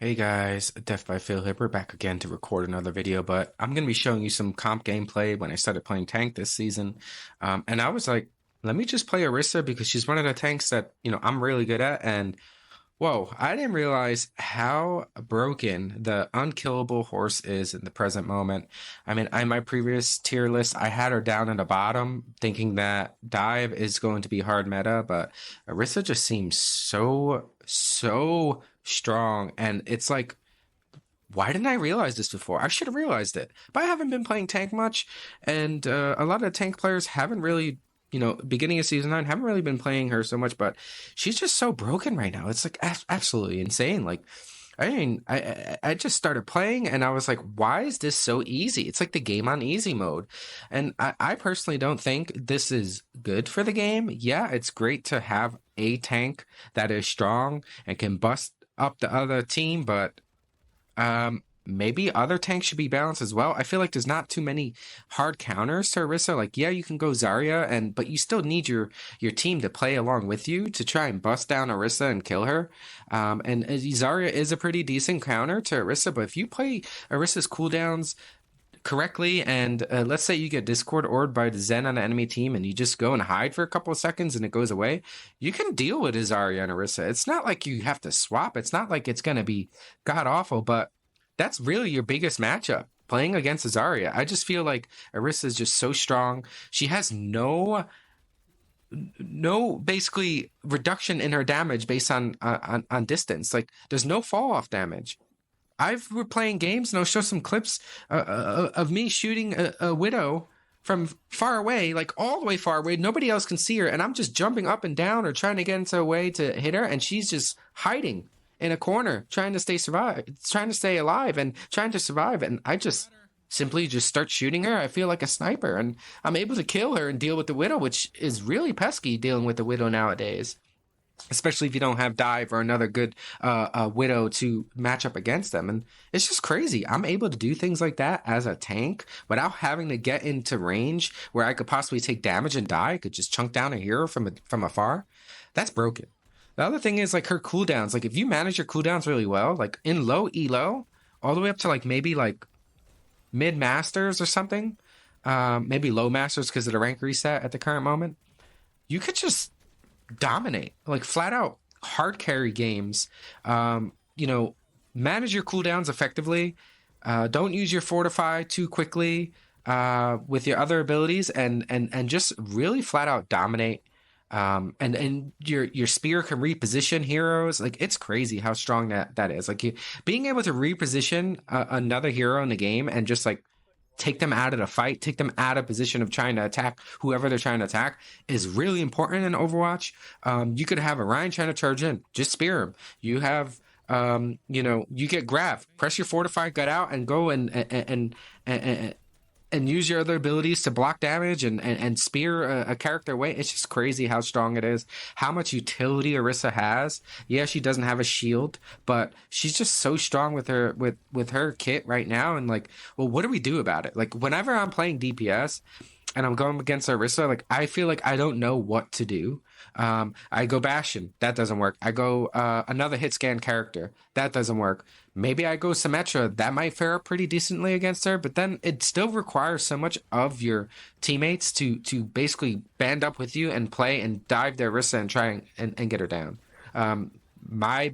Hey guys, Deathbyphiw here. We're back again to record another video, but I'm going to be showing you some comp gameplay when I started playing tank this season. And I was like, let me just play Orisa because she's one of the tanks that, I'm really good at. And whoa, I didn't realize how broken the unkillable horse is in the present moment. I mean, in my previous tier list, I had her down in the bottom, thinking that dive is going to be hard meta, but Orisa just seems so strong. And it's like, why didn't I realize this before? I should have realized it. But I haven't been playing tank much, and a lot of tank players haven't really, beginning of season 9, haven't really been playing her so much. But she's just so broken right now. It's like absolutely insane. Like, I mean, I just started playing, and I was like, why is this so easy? It's like the game on easy mode, and I personally don't think this is good for the game. Yeah, it's great to have a tank that is strong and can bust up the other team, but maybe other tanks should be balanced as well. I feel like there's not too many hard counters to Orisa. Like, yeah, you can go Zarya, but you still need your team to play along with you to try and bust down Orisa and kill her. And Zarya is a pretty decent counter to Orisa, but if you play Orisa's cooldowns correctly, and let's say you get Discord orbed by the Zen on the enemy team and you just go and hide for a couple of seconds and it goes away, you can deal with Zarya and Orisa. It's not like you have to swap. It's not like it's going to be god awful, but that's really your biggest matchup, playing against Zarya. I just feel like Orisa is just so strong. She has no basically reduction in her damage based on distance. Like, there's no fall off damage. We're playing games, and I'll show some clips of me shooting a Widow from far away, like all the way far away. Nobody else can see her, and I'm just jumping up and down or trying to get into a way to hit her, and she's just hiding in a corner, trying to stay alive, and trying to survive. And I just simply just start shooting her. I feel like a sniper, and I'm able to kill her and deal with the Widow, which is really pesky dealing with the Widow nowadays, especially if you don't have dive or another good Widow to match up against them. And it's just crazy. I'm able to do things like that as a tank without having to get into range where I could possibly take damage and die. I could just chunk down a hero from afar. That's broken. The other thing is, like, her cooldowns. Like, if you manage your cooldowns really well, like in low elo, all the way up to like maybe like mid masters or something, maybe low masters because of the rank reset at the current moment, you could just dominate, like flat out hard carry games. Manage your cooldowns effectively. Don't use your fortify too quickly with your other abilities, and just really flat out dominate. And your spear can reposition heroes. Like, it's crazy how strong that is. Like, being able to reposition another hero in the game and just like take them out of the fight, take them out of position of trying to attack whoever they're trying to attack is really important in Overwatch. You could have a Ryan trying to charge in, just spear him. You have, you get grab, press your fortify, gut out, and go and use your other abilities to block damage and spear a character away. It's just crazy how strong it is, how much utility Orisa has. Yeah, she doesn't have a shield, but she's just so strong with her kit right now. And like, well, what do we do about it? Like, whenever I'm playing DPS and I'm going against Orisa, like, I feel like I don't know what to do. I go Bastion, that doesn't work. I go another hit scan character, that doesn't work. Maybe I go Symmetra, that might fare up pretty decently against her, but then it still requires so much of your teammates to basically band up with you and play and dive their Orisa and try and get her down. My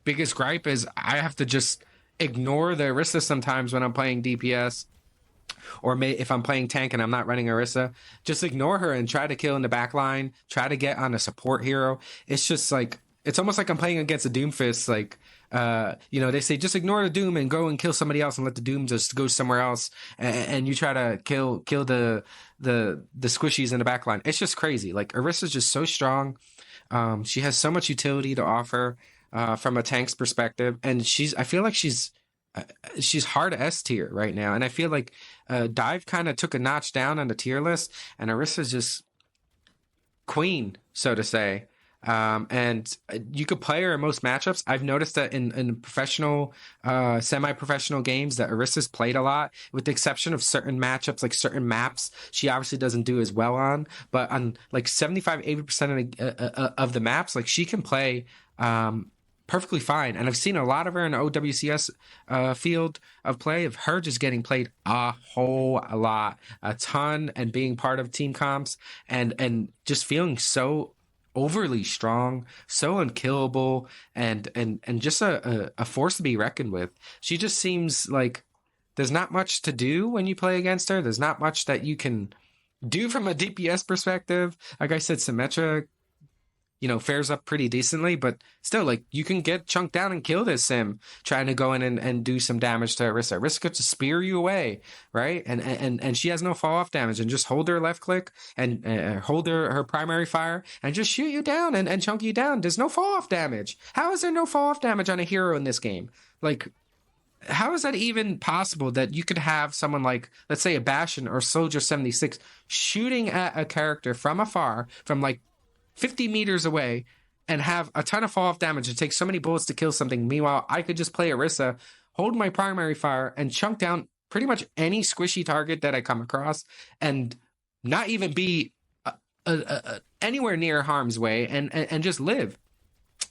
biggest gripe is I have to just ignore the Orisa sometimes when I'm playing DPS. Or if I'm playing tank and I'm not running Orisa, just ignore her and try to kill in the back line, try to get on a support hero. It's just like, it's almost like I'm playing against a Doomfist. Like, they say just ignore the Doom and go and kill somebody else and let the Doom just go somewhere else. And you try to kill the squishies in the back line. It's just crazy. Like, Orisa's just so strong. She has so much utility to offer from a tank's perspective. And I feel like she's hard S tier right now, and I feel like dive kind of took a notch down on the tier list, and Orisa's just queen, so to say. And you could play her in most matchups. I've noticed that in professional, semi-professional games that Orisa's played a lot, with the exception of certain matchups, like certain maps she obviously doesn't do as well on, but on like 75-80% of the maps, like, she can play perfectly fine. And I've seen a lot of her in the OWCS field of play of her just getting played a whole lot, a ton, and being part of team comps and just feeling so overly strong, so unkillable, and just a force to be reckoned with. She just seems like there's not much to do when you play against her. There's not much that you can do from a DPS perspective. Like I said, Symmetra, fares up pretty decently, but still, like, you can get chunked down and kill this sim trying to go in and do some damage to Orisa. Orisa gets to spear you away, right? And she has no fall off damage, and just hold her left click and hold her primary fire and just shoot you down and chunk you down. There's no fall off damage. How is there no fall off damage on a hero in this game? Like, how is that even possible that you could have someone like, let's say, a Bastion or Soldier 76 shooting at a character from afar, from like 50 meters away, and have a ton of fall off damage and take so many bullets to kill something? Meanwhile, I could just play Orisa, hold my primary fire, and chunk down pretty much any squishy target that I come across, and not even be anywhere near harm's way, and just live.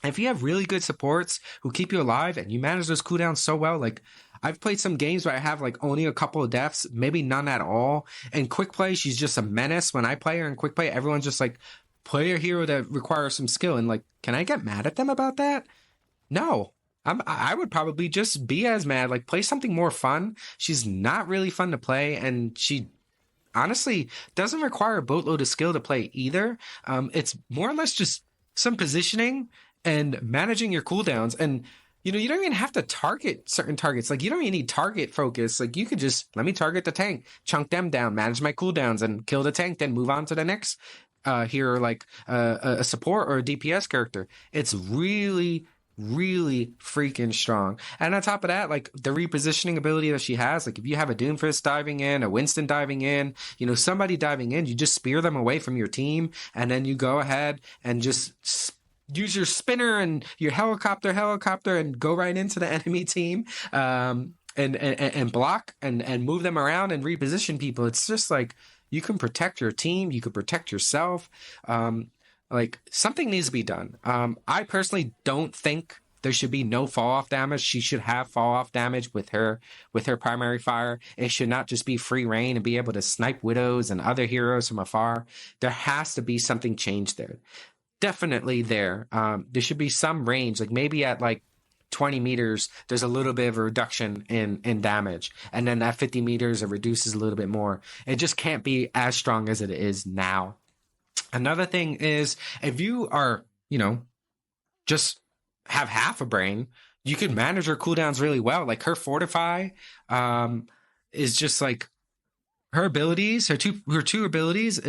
If you have really good supports who keep you alive and you manage those cooldowns so well, like I've played some games where I have like only a couple of deaths, maybe none at all. And quick play, she's just a menace. When I play her in quick play, everyone's just like, play a hero that requires some skill. And like, can I get mad at them about that? No. I would probably just be as mad, like play something more fun. She's not really fun to play, and she honestly doesn't require a boatload of skill to play either. It's more or less just some positioning and managing your cooldowns. And you don't even have to target certain targets. Like, you don't even need target focus. Like, you could just, let me target the tank, chunk them down, manage my cooldowns, and kill the tank, then move on to the next hero, like a support or a DPS character. It's really, really freaking strong. And on top of that, like the repositioning ability that she has, like if you have a Doomfist diving in, a Winston diving in, somebody diving in, you just spear them away from your team, and then you go ahead and just use your spinner and your helicopter and go right into the enemy team, and block and move them around and reposition people. It's just like, you can protect your team, you can protect yourself. Like, something needs to be done. I personally don't think there should be no fall off damage. She should have fall off damage with her primary fire. It should not just be free reign and be able to snipe widows and other heroes from afar. There has to be something changed there. Definitely there. There should be some range, like maybe at like 20 meters, there's a little bit of a reduction in damage. And then at 50 meters, it reduces a little bit more. It just can't be as strong as it is now. Another thing is, if you are, just have half a brain, you can manage her cooldowns really well. Like her Fortify is just like, her abilities, her two abilities,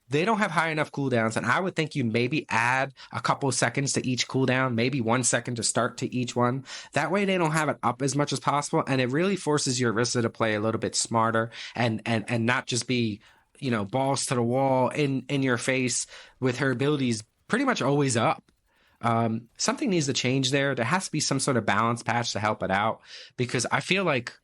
they don't have high enough cooldowns, and I would think you maybe add a couple of seconds to each cooldown, maybe 1 second to start to each one. That way they don't have it up as much as possible, and it really forces your Orisa to play a little bit smarter and not just be, balls to the wall in your face with her abilities pretty much always up. Something needs to change there. There has to be some sort of balance patch to help it out, because I feel like,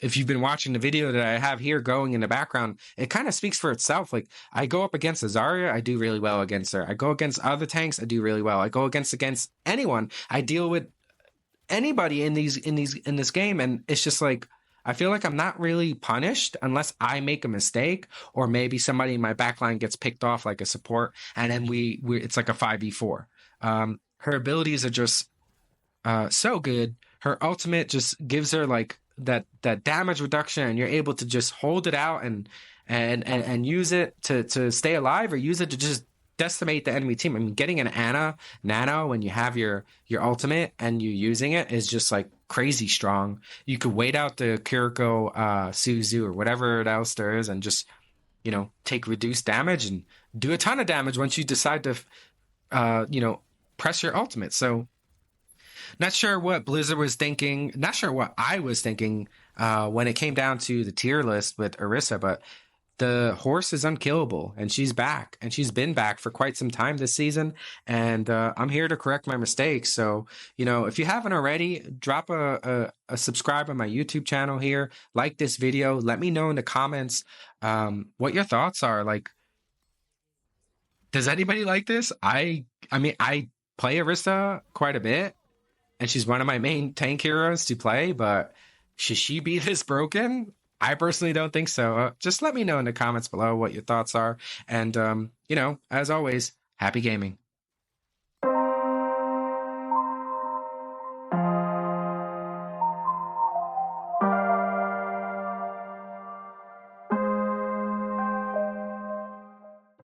if you've been watching the video that I have here going in the background, it kind of speaks for itself. Like, I go up against a Zarya, I do really well against her. I go against other tanks, I do really well. I go against anyone. I deal with anybody in this game, and it's just like, I feel like I'm not really punished unless I make a mistake, or maybe somebody in my backline gets picked off like a support, and then it's like a 5v4. Her abilities are just so good. Her ultimate just gives her like that damage reduction, and you're able to just hold it out and use it to stay alive, or use it to just decimate the enemy team. I mean, getting an nano when you have your ultimate and you using it is just like crazy strong. You could wait out the Kiriko Suzu or whatever else there is, and just take reduced damage and do a ton of damage once you decide to press your ultimate. So not sure what Blizzard was thinking. Not sure what I was thinking when it came down to the tier list with Orisa, but the horse is unkillable, and she's back, and she's been back for quite some time this season. And I'm here to correct my mistakes. So, if you haven't already, drop a subscribe on my YouTube channel here. Like this video. Let me know in the comments what your thoughts are. Like, does anybody like this? I mean, I play Orisa quite a bit, and she's one of my main tank heroes to play, but should she be this broken? I personally don't think so. Just let me know in the comments below what your thoughts are. And, as always, happy gaming.